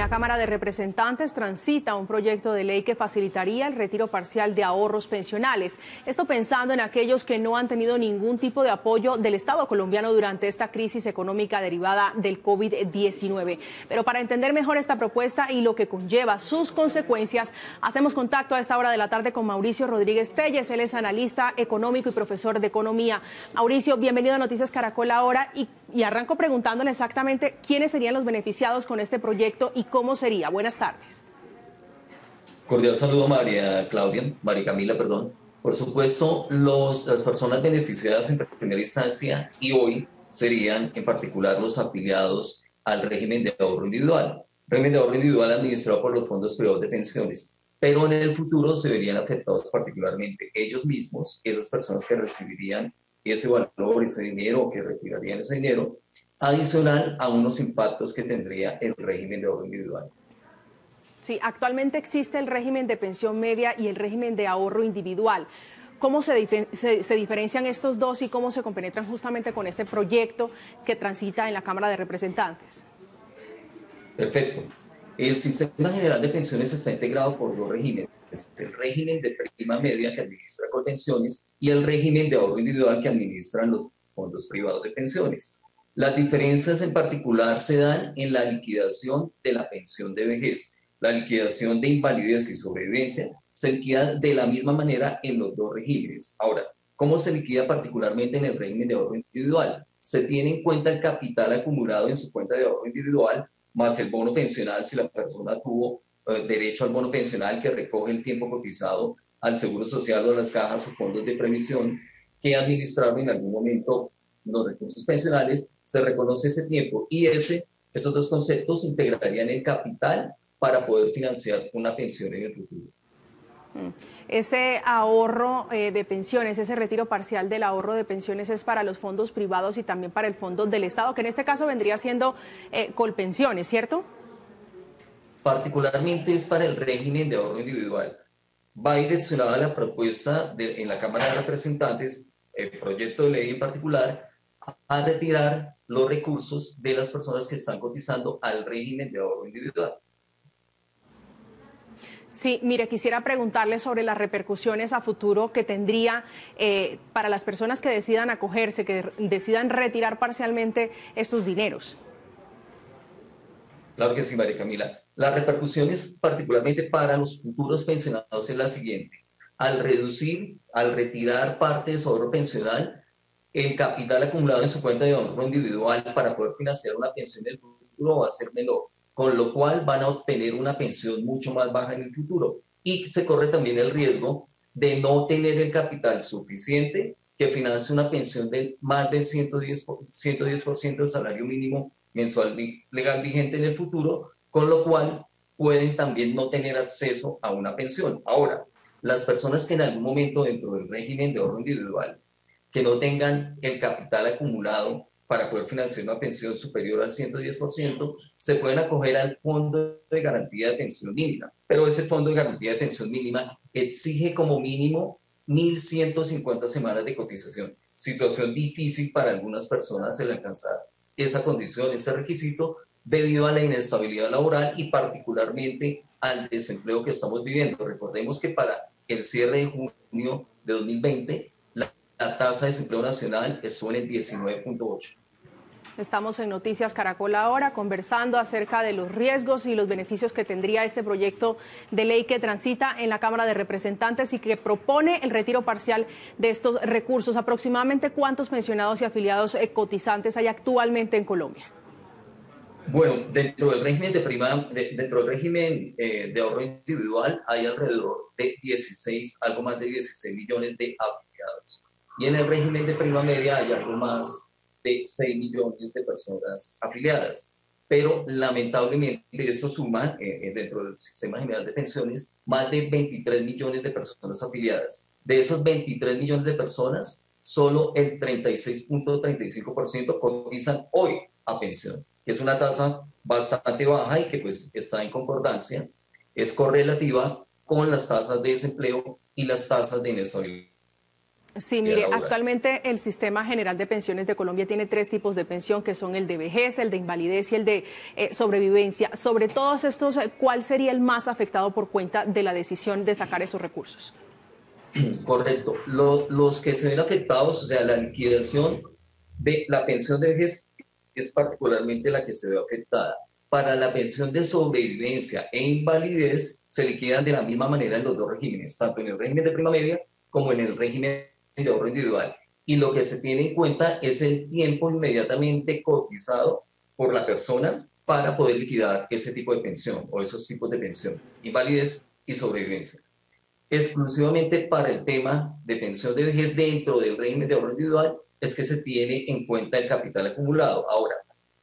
la Cámara de Representantes transita un proyecto de ley que facilitaría el retiro parcial de ahorros pensionales. Esto pensando en aquellos que no han tenido ningún tipo de apoyo del Estado colombiano durante esta crisis económica derivada del COVID-19. Pero para entender mejor esta propuesta y lo que conlleva sus consecuencias, hacemos contacto a esta hora de la tarde con Mauricio Rodríguez Telles. Él es analista económico y profesor de economía. Mauricio, bienvenido a Noticias Caracol ahora y arranco preguntándole exactamente quiénes serían los beneficiados con este proyecto y cómo sería. Buenas tardes. Cordial saludo, María Camila, perdón. Por supuesto, las personas beneficiadas en primera instancia y hoy serían en particular los afiliados al régimen de ahorro individual. Régimen de ahorro individual administrado por los fondos privados de pensiones. Pero en el futuro se verían afectados particularmente ellos mismos, esas personas que recibirían ese valor, ese dinero, que retirarían ese dinero, adicional a unos impactos que tendría el régimen de ahorro individual. Sí, actualmente existe el régimen de pensión media y el régimen de ahorro individual. ¿Cómo se diferencian estos dos y cómo se compenetran justamente con este proyecto que transita en la Cámara de Representantes? Perfecto. El Sistema General de Pensiones está integrado por dos regímenes. El régimen de prima media que administra Colpensiones y el régimen de ahorro individual que administran los fondos privados de pensiones. Las diferencias en particular se dan en la liquidación de la pensión de vejez. La liquidación de invalidez y sobrevivencia se liquida de la misma manera en los dos regímenes. Ahora, ¿cómo se liquida particularmente en el régimen de ahorro individual? Se tiene en cuenta el capital acumulado en su cuenta de ahorro individual, más el bono pensional si la persona tuvo derecho al bono pensional que recoge el tiempo cotizado al Seguro Social o a las cajas o fondos de previsión que administraron en algún momento los recursos pensionales, se reconoce ese tiempo y esos dos conceptos integrarían el capital para poder financiar una pensión en el futuro. Ese ahorro de pensiones, ese retiro parcial del ahorro de pensiones es para los fondos privados y también para el fondo del Estado, que en este caso vendría siendo Colpensiones, ¿cierto? Particularmente es para el régimen de ahorro individual. Va direccionada la propuesta en la Cámara de Representantes, el proyecto de ley en particular, a retirar los recursos de las personas que están cotizando al régimen de ahorro individual. Sí, mire, quisiera preguntarle sobre las repercusiones a futuro que tendría para las personas que decidan acogerse, que decidan retirar parcialmente estos dineros. Claro que sí, María Camila. Las repercusiones, particularmente para los futuros pensionados, es la siguiente. Al retirar parte de su ahorro pensional, el capital acumulado en su cuenta de ahorro individual para poder financiar una pensión en el futuro va a ser menor, con lo cual van a obtener una pensión mucho más baja en el futuro. Y se corre también el riesgo de no tener el capital suficiente que financie una pensión de más del 110% del salario mínimo mensual legal vigente en el futuro, con lo cual pueden también no tener acceso a una pensión. Ahora, las personas que en algún momento dentro del régimen de ahorro individual que no tengan el capital acumulado para poder financiar una pensión superior al 110%, se pueden acoger al Fondo de Garantía de Pensión Mínima. Pero ese Fondo de Garantía de Pensión Mínima exige como mínimo 1.150 semanas de cotización. Situación difícil para algunas personas el alcanzar esa condición, ese requisito, debido a la inestabilidad laboral y particularmente al desempleo que estamos viviendo. Recordemos que para el cierre de junio de 2020, la tasa de desempleo nacional estuvo en el 19.8. Estamos en Noticias Caracol ahora conversando acerca de los riesgos y los beneficios que tendría este proyecto de ley que transita en la Cámara de Representantes y que propone el retiro parcial de estos recursos. Aproximadamente, ¿cuántos pensionados y afiliados cotizantes hay actualmente en Colombia? Bueno, dentro del régimen de ahorro individual hay alrededor de algo más de 16 millones de afiliados. Y en el régimen de prima media hay algo más de 6 millones de personas afiliadas. Pero lamentablemente eso suma, dentro del Sistema General de Pensiones, más de 23 millones de personas afiliadas. De esos 23 millones de personas, solo el 36.35% cotizan hoy a pensión, que es una tasa bastante baja y que pues está en concordancia, es correlativa con las tasas de desempleo y las tasas de inestabilidad. Sí, mire, actualmente el Sistema General de Pensiones de Colombia tiene 3 tipos de pensión, que son el de vejez, el de invalidez y el de sobrevivencia. Sobre todos estos, ¿cuál sería el más afectado por cuenta de la decisión de sacar esos recursos? Correcto. Los que se ven afectados, o sea, la liquidación de la pensión de vejez es particularmente la que se ve afectada. Para la pensión de sobrevivencia e invalidez se liquidan de la misma manera en los 2 regímenes, tanto en el régimen de prima media como en el régimen de ahorro individual. Y lo que se tiene en cuenta es el tiempo inmediatamente cotizado por la persona para poder liquidar ese tipo de pensión o esos tipos de pensión, invalidez y sobrevivencia. Exclusivamente para el tema de pensión de vejez dentro del régimen de ahorro individual es que se tiene en cuenta el capital acumulado. Ahora,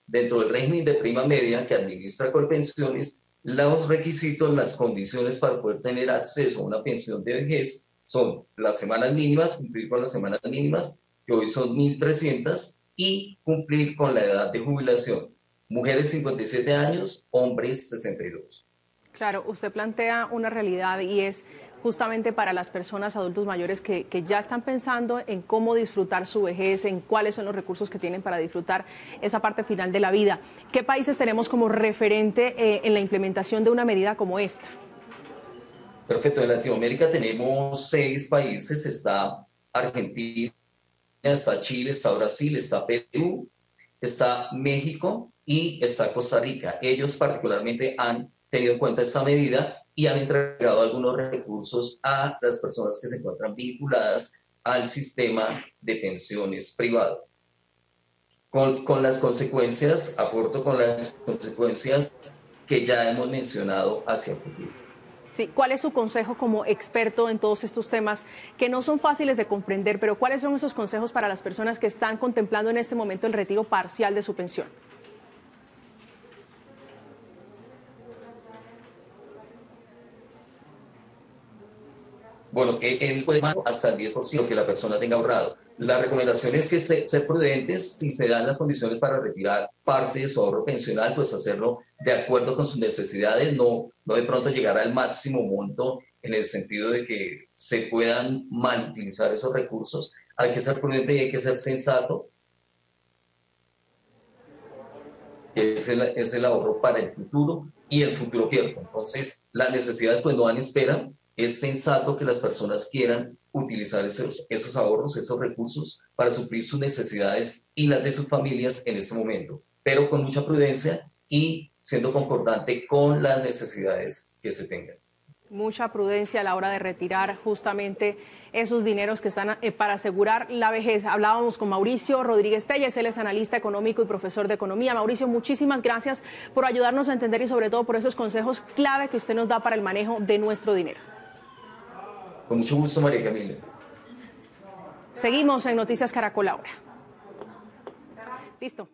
dentro del régimen de prima media que administra Colpensiones, los requisitos, las condiciones para poder tener acceso a una pensión de vejez son las semanas mínimas, cumplir con las semanas mínimas, que hoy son 1.300, y cumplir con la edad de jubilación. Mujeres 57 años, hombres 62. Claro, usted plantea una realidad y es justamente para las personas adultos mayores que ya están pensando en cómo disfrutar su vejez, en cuáles son los recursos que tienen para disfrutar esa parte final de la vida. ¿Qué países tenemos como referente en la implementación de una medida como esta? Perfecto, en Latinoamérica tenemos 6 países, está Argentina, está Chile, está Brasil, está Perú, está México y está Costa Rica. Ellos particularmente han tenido en cuenta esta medida y han entregado algunos recursos a las personas que se encuentran vinculadas al sistema de pensiones privado. Con las consecuencias, aporto con las consecuencias que ya hemos mencionado hacia el futuro. Sí, ¿cuál es su consejo como experto en todos estos temas que no son fáciles de comprender, pero cuáles son esos consejos para las personas que están contemplando en este momento el retiro parcial de su pensión? Bueno, él puede más hasta el 10% que la persona tenga ahorrado. La recomendación es que ser prudentes. Si se dan las condiciones para retirar parte de su ahorro pensional, pues hacerlo de acuerdo con sus necesidades, no de pronto llegar al máximo monto en el sentido de que se puedan mal utilizar esos recursos. Hay que ser prudente y hay que ser sensato, que es el ahorro para el futuro y el futuro cierto. Entonces, las necesidades pues no dan espera. Es sensato que las personas quieran utilizar esos ahorros, esos recursos para suplir sus necesidades y las de sus familias en ese momento, pero con mucha prudencia y siendo concordante con las necesidades que se tengan. Mucha prudencia a la hora de retirar justamente esos dineros que están para asegurar la vejez. Hablábamos con Mauricio Rodríguez Telles, él es analista económico y profesor de economía. Mauricio, muchísimas gracias por ayudarnos a entender y sobre todo por esos consejos clave que usted nos da para el manejo de nuestro dinero. Con mucho gusto, María Camila. Seguimos en Noticias Caracol ahora. Listo.